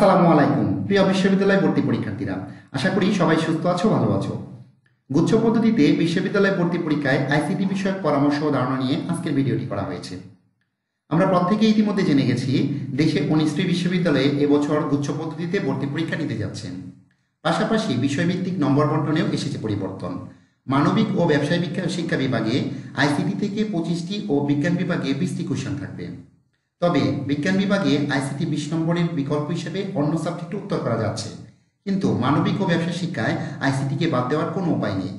আসসালামু আলাইকুম প্রিয় বিশ্ববিদ্যালয় ভর্তি পরীক্ষার্থীরা, আশা করি সবাই সুস্থ আছো, ভালো আছো। গুচ্ছ পদ্ধতিতে বিশ্ববিদ্যালয় ভর্তি পরীক্ষায় আইসিটি বিষয়ক পরামর্শ ও ধারণা নিয়ে আজকের ভিডিওটি করা হয়েছে। আমরা প্রত্যেকেই ইতিমধ্যে জেনে গেছি দেশে 19টি বিশ্ববিদ্যালয়ে এবছর গুচ্ছ পদ্ধতিতে ভর্তি পরীক্ষা নিতে যাচ্ছেন। পাশাপাশি বিষয়ভিত্তিক নম্বর বন্টনেও এসেছে পরিবর্তন। মানবিক ও ব্যবসায় শিক্ষা বিভাগে আইসিটি থেকে 25টি ও বিজ্ঞান বিভাগে 20টি কোশ্চেন থাকবে। তবে বিজ্ঞান বিভাগে আইসিটি 20 নম্বরের বিকল্প হিসেবে অন্য সাবজেক্টে উত্তর করা যাচ্ছে, কিন্তু মানবিক ও ব্যবসা শিক্ষায় আইসিটিকে বাদ দেওয়ার কোনো উপায় নেই।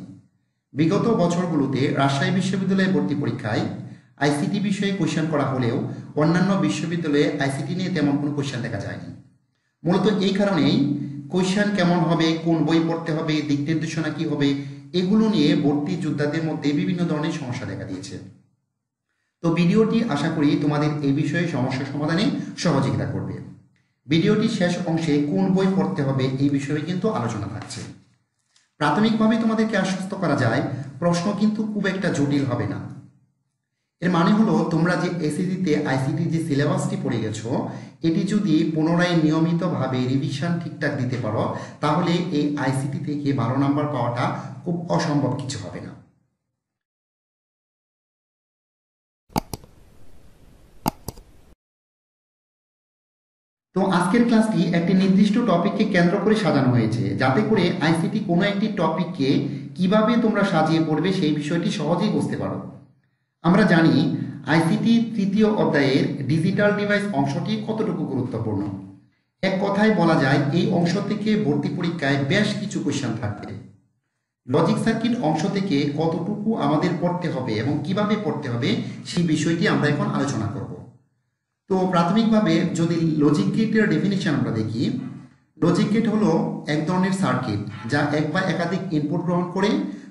বিগত বছরগুলোতে রাজশাহী বিশ্ববিদ্যালয়ে ভর্তি পরীক্ষায় আইসিটি বিষয়ে কোশ্চেন করা হলেও অন্যান্য বিশ্ববিদ্যালয়ে আইসিটি নিয়ে তেমন কোনো কোশ্চেন দেখা যায়নি। মূলত এই কারণেই কোশ্চেন কেমন হবে, কোন বই পড়তে হবে, দিক নির্দেশনা কী হবে, এগুলো নিয়ে ভর্তি যোদ্ধাদের মধ্যে বিভিন্ন ধরনের সমস্যা দেখা দিয়েছে। তো ভিডিওটি আশা করি তোমাদের এই বিষয়ে সমস্যা সমাধানে সহযোগিতা করবে। ভিডিওটির শেষ অংশে কোন বই পড়তে হবে এই বিষয়ে কিন্তু আলোচনা থাকছে। প্রাথমিকভাবে তোমাদেরকে আশ্বস্ত করা যায়, প্রশ্ন কিন্তু খুব একটা জটিল হবে না। এর মানে হলো তোমরা যে এসএসসিতে আইসিটি যে সিলেবাসটি পড়ে গেছো, এটি যদি পুনরায় নিয়মিতভাবে রিভিশন ঠিকঠাক দিতে পারো, তাহলে এই আইসিটি থেকে 12 নম্বর পাওয়াটা খুব অসম্ভব কিছু হবে না। তো আজকের ক্লাসটি একটি নির্দিষ্ট টপিককে কেন্দ্র করে সাজানো হয়েছে, যাতে করে আইসিটি কোনো একটি টপিককে কিভাবে তোমরা সাজিয়ে পড়বে সেই বিষয়টি সহজেই বুঝতে পারো। আমরা জানি আইসিটি তৃতীয় অধ্যায়ের ডিজিটাল ডিভাইস অংশটি কতটুকু গুরুত্বপূর্ণ। এক কথায় বলা যায় এই অংশ থেকে ভর্তি পরীক্ষায় বেশ কিছু কোশ্চেন থাকবে। লজিক সার্কিট অংশ থেকে কতটুকু আমাদের পড়তে হবে এবং কিভাবে পড়তে হবে সেই বিষয়টি আমরা এখন আলোচনা করব। তো প্রাথমিকভাবে যদি লজিক গেটের ডেফিনিশন আমরা দেখি, লজিক গেট হলো এক ধরনের সার্কিট যা এক বা একাধিক ইনপুট গ্রহণ করে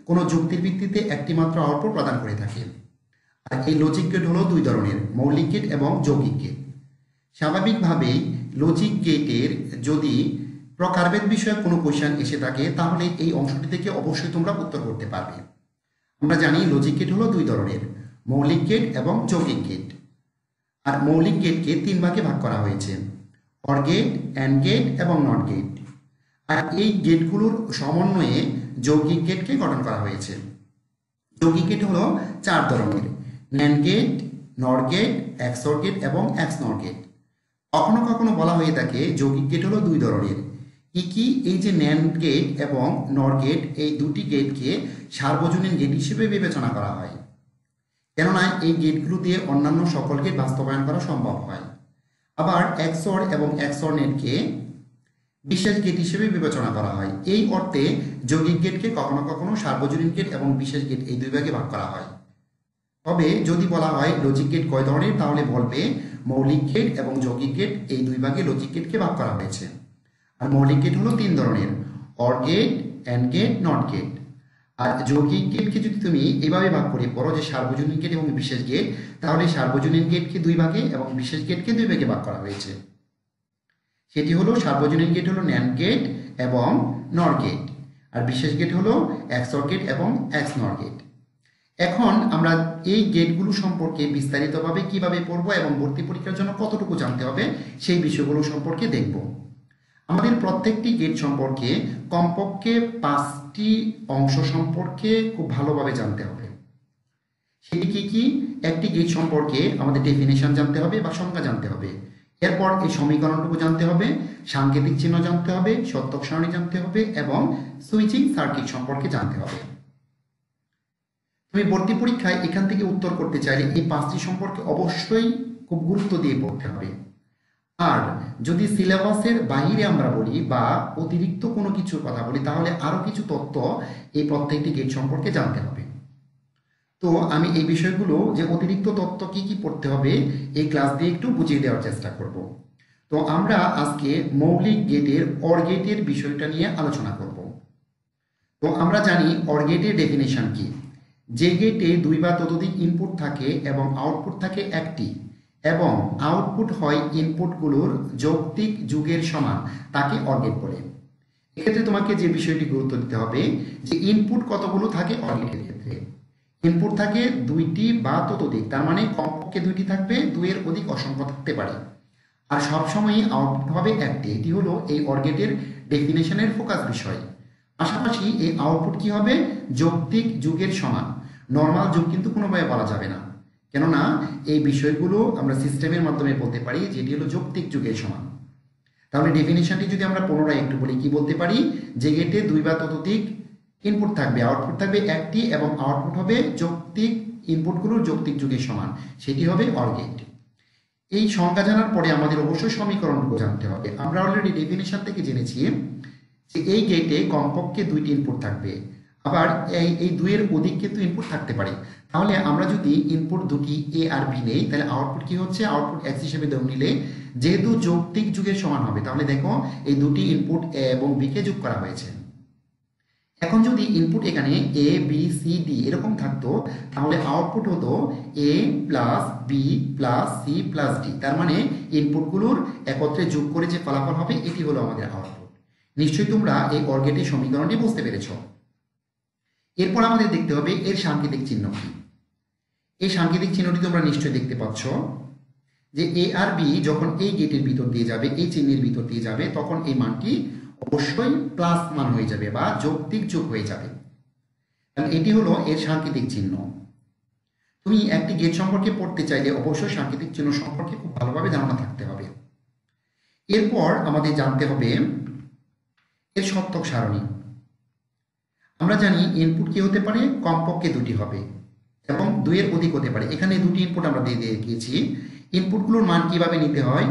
কোনো যুক্তির ভিত্তিতে একটি মাত্র আউটপুট প্রদান করে থাকে। আর এই লজিক গেট হলো দুই ধরনের, মৌলিক গেট এবং যৌগিক গেট। স্বাভাবিকভাবেই লজিক গেটের যদি প্রকারভেদ বিষয়ক কোনো কোশ্চেন এসে থাকে, তাহলে এই অংশটি থেকে অবশ্যই তোমরা উত্তর করতে পারবে। আমরা জানি লজিক গেট হলো দুই ধরনের, মৌলিক গেট এবং যৌগিক গেট। আর মৌলিক গেটকে 3 ভাগে ভাগ করা হয়েছে, অর গেট, অ্যান্ড গেট এবং নট গেট। আর এই গেটগুলোর সমন্বয়ে যৌগিক গেটকে গঠন করা হয়েছে। যৌগিক গেট হলো 4 ধরনের, ন্যান্ড গেট, নর গেট, এক্সঅর গেট এবং এক্সনর গেট। কখনো কখনো বলা হয়ে থাকে যৌগিক গেট হলো 2 ধরনের। কি এই যে ন্যান্ড গেট এবং নর গেট, এই দুটি গেটকে সার্বজনীন গেট হিসেবে বিবেচনা করা হয়, কেননা এই গেটগুলো দিয়ে অন্যান্য সকল গেট বাস্তবায়ন করা সম্ভব হয়। আবার এক্সঅর এবং এক্সঅর নেটকে বিশেষ গেট হিসেবে বিবেচনা করা হয়। এই অর্থে যৌগিক গেটকে কখনো কখনো সার্বজনীন গেট এবং বিশেষ গেট এই 2 ভাগে ভাগ করা হয়। তবে যদি বলা হয় লজিক গেট কয় ধরনের, তাহলে বলবে মৌলিক গেট এবং যৌগিক গেট এই 2 ভাগে লজিক গেটকে ভাগ করা হয়েছে। আর মৌলিক গেট হলো 3 ধরনের, or gate, and gate, not gate. আর যৌগিক গেটকে যদি তুমি এভাবে ভাগ করে পড়ো যে সার্বজনীন গেট এবং বিশেষ গেট, তাহলে সার্বজনীন গেটকে 2 ভাগে এবং বিশেষ গেটকে 2 ভাগে ভাগ করা হয়েছে। সেটি হলো সার্বজনীন গেট হলো ন্যান্ড গেট এবং নর গেট, আর বিশেষ গেট হলো এক্সঅর গেট এবং এক্সনর গেট। এখন আমরা এই গেটগুলো সম্পর্কে বিস্তারিতভাবে কিভাবে পড়বো এবং ভর্তি পরীক্ষার জন্য কতটুকু জানতে হবে সেই বিষয়গুলো সম্পর্কে দেখব। আমাদের প্রত্যেকটি গেট সম্পর্কে কমপক্ষে 5টি অংশ সম্পর্কে খুব ভালোভাবে জানতে হবে। সেটি কি? একটি গেট সম্পর্কে আমাদের ডেফিনেশন জানতে হবে বা সংজ্ঞা জানতে হবে। এরপর এই সমীকরণটুকু জানতে হবে, সাংকেতিক চিহ্ন জানতে হবে, সত্যক সারণী জানতে হবে এবং সুইচিং সার্কিট সম্পর্কে জানতে হবে। তুমি ভর্তি পরীক্ষায় এখান থেকে উত্তর করতে চাইলে এই 5টি সম্পর্কে অবশ্যই খুব গুরুত্ব দিয়ে পড়তে হবে। আর যদি সিলেবাসের বাইরে আমরা বলি বা অতিরিক্ত কোনো কিছুর কথা বলি, তাহলে আরও কিছু তথ্য এই প্রত্যেকটি গেট সম্পর্কে জানতে হবে। তো আমি এই বিষয়গুলো যে অতিরিক্ত তথ্য কি পড়তে হবে এই ক্লাস দিয়ে একটু বুঝিয়ে দেওয়ার চেষ্টা করব। তো আমরা আজকে মৌলিক গেটের অর গেটের বিষয়টা নিয়ে আলোচনা করব। তো আমরা জানি অর গেটের ডেফিনেশন কি, যে গেটে 2 বা ততোধিক ইনপুট থাকে এবং আউটপুট থাকে একটি এবং আউটপুট হয় ইনপুটগুলোর যৌক্তিক যুগের সমান, তাকে অর গেট বলে। এক্ষেত্রে তোমাকে যে বিষয়টি গুরুত্ব দিতে হবে যে ইনপুট কতগুলো থাকে অর গেটের ক্ষেত্রে। ইনপুট থাকে 2টি বা ততোধিক, তার মানে কমপক্ষে 2টি থাকবে, 2 এর অধিক অসংখ্য থাকতে পারে। আর সবসময়ই আউটপুট হবে একটি। এটি হলো এই অর গেটের ডেফিনেশনের ফোকাস বিষয়। পাশাপাশি এই আউটপুট কি হবে? যৌক্তিক যুগের সমান। নর্মাল যুগ কিন্তু কোনোভাবে বলা যাবে না, কেননা এই বিষয়গুলো আমরা সিস্টেমের মাধ্যমে বলতে পারি যেটি হলো যৌক্তিক যুগের সমান। তাহলে ডেফিনেশনটি যদি আমরা পুনরায় একটু বলি, কি বলতে পারি? যে গেটে দুই বা ততোধিক ইনপুট থাকবে, আউটপুট থাকবে একটি, এবং আউটপুট হবে যৌক্তিক ইনপুটগুলোর যৌক্তিক যুগের সমান, সেটি হবে অর গেট। এই সংজ্ঞা জানার পরে আমাদের অবশ্যই সমীকরণগুলো জানতে হবে। আমরা অলরেডি ডেফিনেশন থেকে জেনেছি যে এই গেটে কমপক্ষে দুইটি ইনপুট থাকবে, আবার এই দুইয়ের অধিক কিন্তু ইনপুট থাকতে পারে। তাহলে আমরা যদি ইনপুট দুটি এ আর বি নেই, তাহলে আউটপুট কি হচ্ছে? আউটপুট এক্স হিসেবে ধরে নিলে যেহেতু যৌক্তিক যুগের সমান হবে, তাহলে দেখো এই দুটি ইনপুট এ এবং বি কে যোগ করা হয়েছে। এখন যদি ইনপুট এখানে এ বি সি ডি এরকম থাকতো, তাহলে আউটপুট হতো A plus B plus C plus D. তার মানে ইনপুটগুলোর একত্রে যোগ করে যে ফলাফল হবে, এটি হলো আমাদের আউটপুট। নিশ্চয়ই তোমরা এই অর গেটের সমীকরণটি বুঝতে পেরেছ। এরপর আমাদের দেখতে হবে এর সাংকেতিক চিহ্ন কি। এই সাংকেতিক চিহ্নটি তোমরা নিশ্চয়ই দেখতে পাচ্ছ যে এ আর বি যখন এই গেটের ভিতর দিয়ে যাবে, এই চিহ্নের ভিতর দিয়ে যাবে, তখন এই মানটি অবশ্যই প্লাস মান হয়ে যাবে বা যৌক্তিক যোগ হয়ে যাবে। এটি হলো এর সাংকেতিক চিহ্ন। তুমি একটি গেট সম্পর্কে পড়তে চাইলে অবশ্যই সাংকেতিক চিহ্ন সম্পর্কে খুব ভালোভাবে ধারণা থাকতে হবে। এরপর আমাদের জানতে হবে এর সত্যক সারণী। আমরা জানি ইনপুট কি হতে পারে? কমপক্ষে দুটি হবে এবং দুইয়ের অধিক হতে পারে। এখানে দুটি ইনপুট আমরা দিয়ে দিয়েছি। ইনপুটগুলোর মান কিভাবে নিতে হয়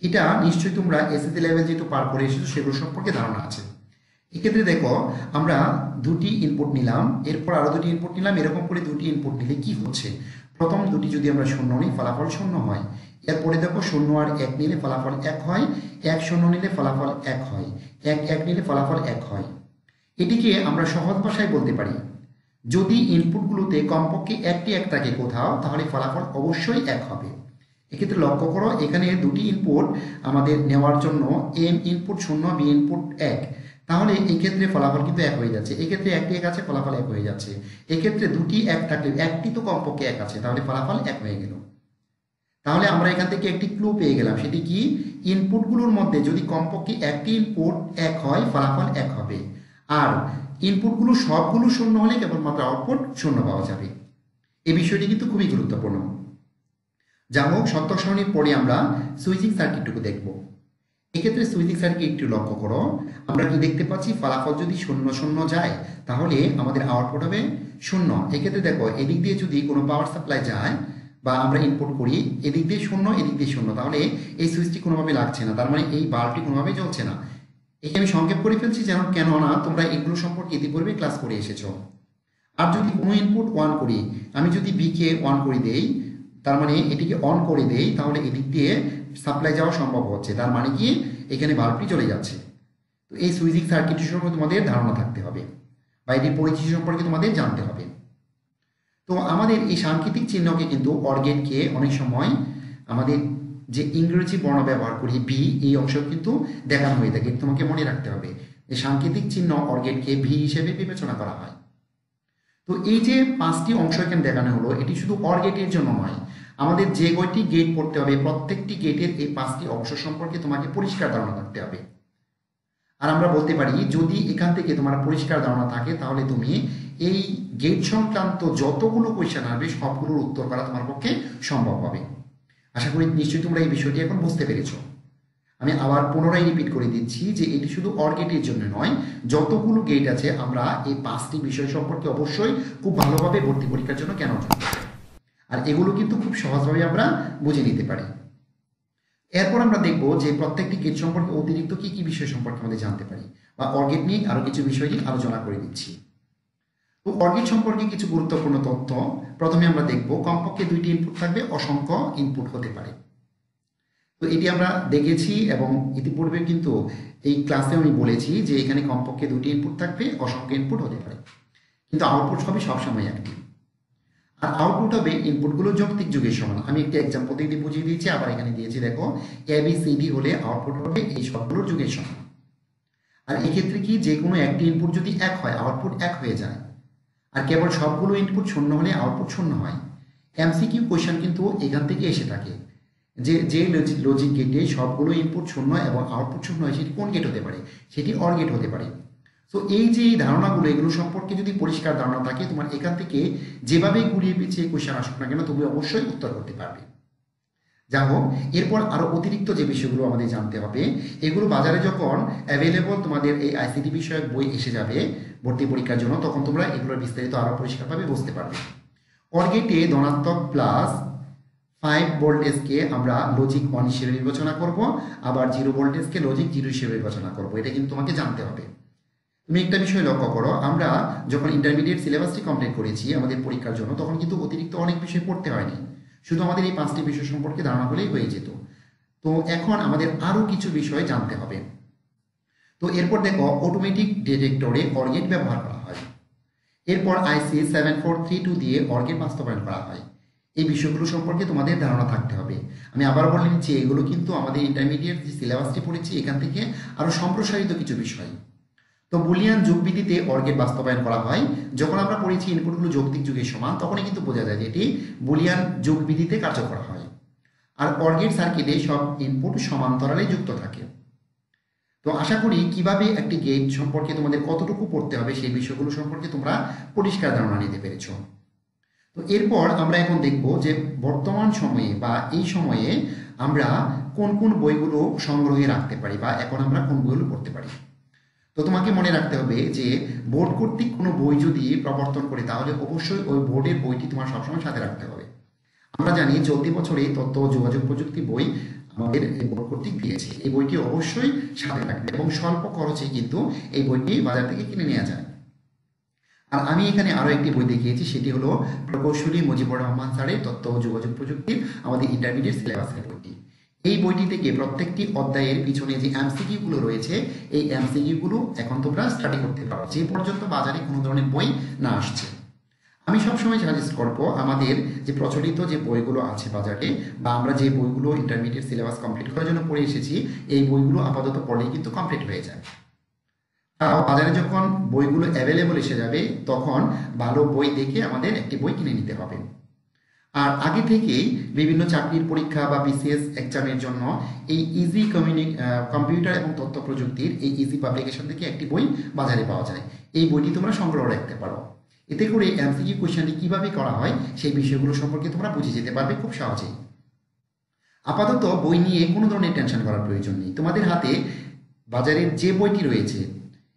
এটা নিশ্চয়ই তোমরা এসএসসি লেভেল যেহেতু পার করে এসেছো সেগুলো সম্পর্কে ধারণা আছে। এক্ষেত্রে দেখো আমরা দুটি ইনপুট নিলাম, এরপর আরো দুটি ইনপুট নিলাম, এরকম করে দুটি ইনপুট নিলে কি হচ্ছে? প্রথম দুটি যদি আমরা শূন্য নিই, ফলাফল শূন্য হয়। এরপরে দেখো শূন্য আর এক নিলে ফলাফল এক হয়, এক শূন্য নিলে ফলাফল এক হয়, এক এক নিলে ফলাফল এক হয়। এটিকে আমরা সহজ ভাষায় বলতে পারি, যদি ইনপুটগুলোতে কমপক্ষে একটি এক থাকে কোথাও, তাহলে ফলাফল অবশ্যই এক হবে। এক্ষেত্রে লক্ষ্য করো এখানে দুটি ইনপুট আমাদের নেওয়ার জন্য এম ইনপুট শূন্য, বি ইনপুট এক, তাহলে এই ক্ষেত্রে ফলাফল কিন্তু এক হয়ে যাচ্ছে। এক্ষেত্রে একটি এক আছে, ফলাফল এক হয়ে যাচ্ছে। এক্ষেত্রে দুটি এক থাকলে একটি তো কমপক্ষে এক আছে, তাহলে ফলাফল এক হয়ে গেল। তাহলে আমরা এখান থেকে একটি ক্লু পেয়ে গেলাম, সেটি কি? ইনপুটগুলোর মধ্যে যদি কমপক্ষে একটি ইনপুট এক হয়, ফলাফল এক হবে, আর ইনপুটগুলো সবগুলো শূন্য হলে কেবলমাত্র আউটপুট শূন্য পাওয়া যাবে। এই বিষয়টি কিন্তু খুবই গুরুত্বপূর্ণ। যা হোক, সত্যক সারণীর পরে আমরা সুইচিং সার্কিটটুকু দেখব। এক্ষেত্রে সুইচিং সার্কিট একটু লক্ষ্য করো, আমরা কি দেখতে পাচ্ছি? ফলাফল যদি শূন্য শূন্য যায়, তাহলে আমাদের আউটপুট হবে শূন্য। এক্ষেত্রে দেখো এদিক দিয়ে যদি কোনো পাওয়ার সাপ্লাই যায় বা আমরা ইনপুট করি, এদিক দিয়ে শূন্য, এদিক দিয়ে শূন্য, তাহলে এই সুইচটি কোনোভাবে লাগছে না, তার মানে এই বাল্বটি কোনোভাবে জ্বলছে না। একে আমি সংক্ষেপ করে ফেলছি যেন, কেননা তোমরা এগুলো সম্পর্কে ইতিপূর্বে ক্লাস করে এসেছো। আর যদি কোনো ইনপুট অন করি, আমি যদি বি কে অন করে দেই, তার মানে এটিকে অন করে দেই, তাহলে এদিক দিয়ে সাপ্লাই যাওয়া সম্ভব হচ্ছে, তার মানে কি এখানে বাল্বটি চলে যাচ্ছে। তো এই সুইচিং সার্কিটের সম্পর্কে তোমাদের ধারণা থাকতে হবে বা এটির পরিচিতি সম্পর্কে তোমাদের জানতে হবে। তো আমাদের এই সাংকেতিক চিহ্নকে কিন্তু অর গেটকে অনেক সময় আমাদের যে ইংরেজি বর্ণ ব্যবহার করি ভি, এই অংশ কিন্তু দেখানো হয়ে থাকে। তোমাকে মনে রাখতে হবে এই সাংকেতিক চিহ্ন অর গেটকে ভি হিসেবে বিবেচনা করা হয়। তো এই যে পাঁচটি অংশ এখানে দেখানো হলো, এটি শুধু অর গেটের জন্য নয়, আমাদের যে কয়টি গেট পড়তে হবে প্রত্যেকটি গেটের এই পাঁচটি অংশ সম্পর্কে তোমাকে পরিষ্কার ধারণা থাকতে হবে। আর আমরা বলতে পারি যদি এখান থেকে তোমার পরিষ্কার ধারণা থাকে, তাহলে তুমি এই গেট সংক্রান্ত যতগুলো কোয়েশ্চেন আসবে সবগুলোর উত্তর করা তোমার পক্ষে সম্ভব হবে। আশা করি নিশ্চয়ই তোমরা এই বিষয়টি এখন বুঝতে পেরেছ। আমি আবার পুনরায় রিপিট করে দিচ্ছি যে এটি শুধু অর গেটের জন্য নয়, যতগুলো গেট আছে আমরা এই পাঁচটি বিষয় সম্পর্কে অবশ্যই খুব ভালোভাবে ভর্তি পরীক্ষার জন্য কেন জানতে পারি, আর এগুলো কিন্তু খুব সহজভাবে আমরা বুঝে নিতে পারি। এরপর আমরা দেখব যে প্রত্যেকটি গেট সম্পর্কে অতিরিক্ত কি কি বিষয় সম্পর্কে আমাদের জানতে পারি, বা অর গেট নিয়ে আরো কিছু বিষয় নিয়ে আলোচনা করে দিচ্ছি। তো অর গেট সম্পর্কে কিছু গুরুত্বপূর্ণ তথ্য। প্রথমে আমরা দেখব কমপক্ষে দুইটি ইনপুট থাকবে, অসংখ্য ইনপুট হতে পারে। তো এটি আমরা দেখেছি এবং ইতিপূর্বে কিন্তু এই ক্লাসে আমি বলেছি যে এখানে কমপক্ষে দুটি ইনপুট থাকবে, অসংখ্য ইনপুট হতে পারে, কিন্তু আউটপুট হবে সবসময় একটি। আর আউটপুট হবে ইনপুটগুলো যৌক্তিক যুগের সমান। আমি একটি এক্সাম্পল দিয়ে বুঝিয়ে দিয়েছি, আবার এখানে দিয়েছি দেখো, ABCD হলে আউটপুট হবে এই সবগুলোর যুগের সমান। আর এক্ষেত্রে কি যে কোনো একটি ইনপুট যদি এক হয়, আউটপুট এক হয়ে যায়। আর কেবল সবগুলো ইনপুট শূন্য হলে আউটপুট শূন্য হয়। MCQ কোয়েশ্চেন কিন্তু এখান থেকে এসে থাকে যে লজিক গেটে সবগুলো ইনপুট শূন্য এবং আউটপুট শূন্য হয় সেটি কোন গেট হতে পারে, সেটি অর গেট হতে পারে। সো এই যে এই ধারণাগুলো, এগুলো সম্পর্কে যদি পরিষ্কার ধারণা থাকে, তোমার এখান থেকে যেভাবে ঘুরিয়ে পিছিয়ে কোশ্চেন আসুক না কেন তুমি অবশ্যই উত্তর করতে পারবে। যা হোক, এরপর আরো অতিরিক্ত যে বিষয়গুলো আমাদের জানতে হবে, এগুলো বাজারে যখন অ্যাভেলেবল তোমাদের এই আইসিটি বিষয়ক বই এসে যাবে ভর্তি পরীক্ষার জন্য, তখন তোমরা এগুলোর বিস্তারিত আরো পরিষ্কারভাবে বুঝতে পারবে। অর গেটে ধনাত্মক প্লাস 5 ভোল্টেজকে আমরা লজিক 1 হিসেবে বিবেচনা করব, আবার 0 ভোল্টেজকে লজিক 0 হিসেবে বিবেচনা করব। এটা কিন্তু তোমাকে জানতে হবে। তুমি একটা বিষয় লক্ষ্য করো, আমরা যখন ইন্টারমিডিয়েট সিলেবাসটি কমপ্লিট করেছি আমাদের পরীক্ষার জন্য, তখন কিন্তু অতিরিক্ত অনেক বিষয় পড়তে হয়নি, শুধু আমাদের এই 5টি বিষয় সম্পর্কে ধারণা হলেই হয়ে যেত। তো এখন আমাদের আরো কিছু বিষয় জানতে হবে। তো এরপর দেখো, অটোমেটিক ডিটেক্টরে অর গেট ব্যবহার করা হয়। এরপর আইসি 7432 দিয়ে অর গেট বাস্তবায়ন করা হয়। এই বিষয়গুলো সম্পর্কে তোমাদের ধারণা থাকতে হবে। আমি আবার বলে নিচ্ছি, এগুলো কিন্তু আমাদের ইন্টারমিডিয়েট যে সিলেবাসটি পড়েছি এখান থেকে আরো সম্প্রসারিত কিছু বিষয়। তো বুলিয়ান যুগবিধিতে অর গেট বাস্তবায়ন করা হয়। যখন আমরা পড়েছি ইনপুটগুলো যৌক্তিক যুগের সমান, তখনই কিন্তু বোঝা যায় যে এটি বুলিয়ান যুগবিধিতে কার্যকর হয়। আর অর গেট সার্কিটে সব ইনপুট সমান্তরালে যুক্ত থাকে। তো আশা করি কিভাবে একটি গেট সম্পর্কে তোমাদের কতটুকু পড়তে হবে সেই বিষয়গুলো সম্পর্কে তোমরা পরিষ্কার ধারণা নিতে পেরেছো। তো এরপর আমরা এখন দেখব যে বর্তমান সময়ে বা এই সময়ে আমরা কোন কোন বইগুলো সংগ্রহে রাখতে পারি বা এখন আমরা কোন বইগুলো পড়তে পারি। তো তোমাকে মনে রাখতে হবে যে বোর্ড কর্তৃক কোনো বই যদি প্রবর্তন করে, তাহলে অবশ্যই ওই বোর্ডের বইটি তোমার সবসময় সাথে রাখতে হবে। আমরা জানি চলতি বছরে তথ্য ও যোগাযোগ প্রযুক্তি বই আমাদের বোর্ড কর্তৃক দিয়েছে। এই বইটি অবশ্যই সাথে রাখবে এবং স্বল্প খরচে কিন্তু এই বইটি বাজার থেকে কিনে নেওয়া যায়। আর আমি এখানে আরো একটি বই দেখিয়েছি, সেটি হলো প্রকৌশলী মুজিবুর রহমান স্যারের তথ্য ও যোগাযোগ প্রযুক্তির আমাদের ইন্টারমিডিয়েট সিলেবাসের বইটি। এই বইটি থেকে প্রত্যেকটি অধ্যায়ের পিছনে যে এমসিকিউ গুলো রয়েছে, এই এমসিকিউ গুলো এখন তোমরা স্টাডি করতে পারো যে পর্যন্ত বাজারে কোনো ধরনের বই না আসছে। আমি সবসময় সাজেস্ট করবো আমাদের যে প্রচলিত যে বইগুলো আছে বাজারে, বা আমরা যে বইগুলো ইন্টারমিডিয়েট সিলেবাস কমপ্লিট করার জন্য পড়ে এসেছি, এই বইগুলো আপাতত পড়লেই কিন্তু কমপ্লিট হয়ে যায়। বাজারে যখন বইগুলো অ্যাভেলেবল এসে যাবে, তখন ভালো বই দেখে আমাদের একটি বই কিনে নিতে হবে। আর আগে থেকেই বিভিন্ন চাকরির পরীক্ষা বা বিসিএস এক্সামের জন্য এই ইজি কম্পিউটার এবং তথ্য প্রযুক্তির এই ইজি পাবলিকেশন থেকে একটি বই বাজারে পাওয়া যায়। এই বইটি তোমরা সংগ্রহ রাখতে পারো। এতে করে এমসিকিউ কোয়েশ্চেনটি কিভাবে করা হয় সেই বিষয়গুলো সম্পর্কে তোমরা বুঝে যেতে পারবে খুব সহজেই। আপাতত বই নিয়ে কোনো ধরনের টেনশন করার প্রয়োজন নেই। তোমাদের হাতে বাজারের যে বইটি রয়েছে,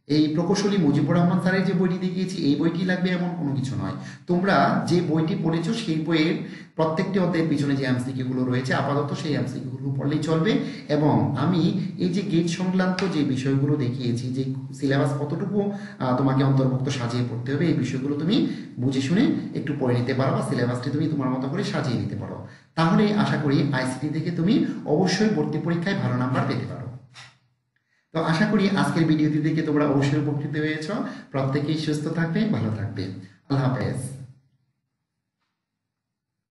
এই প্রকৌশলী মুজিবুর রহমান স্যারের যে বইটি দেখিয়েছি, এই বইটি লাগবে এমন কোনো কিছু নয়। তোমরা যে বইটি পড়েছো সেই বইয়ের প্রত্যেকটি অধ্যায়ের পিছনে যে এমসিকিউ গুলো রয়েছে, আপাতত সেই এমসিকিউ গুলো পড়লেই চলবে। এবং আমি এই যে গেট সংক্রান্ত যে বিষয়গুলো দেখিয়েছি, যে সিলেবাস কতটুকু তোমাকে অন্তর্ভুক্ত সাজিয়ে পড়তে হবে, এই বিষয়গুলো তুমি বুঝে শুনে একটু পড়ে নিতে পারো বা সিলেবাসটি তুমি তোমার মতো করে সাজিয়ে নিতে পারো। তাহলে আশা করি আইসিটি থেকে তুমি অবশ্যই ভর্তি পরীক্ষায় ভালো নাম্বার পেতে পারো। তো আশা করি আজকের ভিডিওটি দেখে তোমরা অবশ্যই উপকৃত হয়েছ। প্রত্যেকেই সুস্থ থাকবে, ভালো থাকবে। আল্লাহ হাফেজ।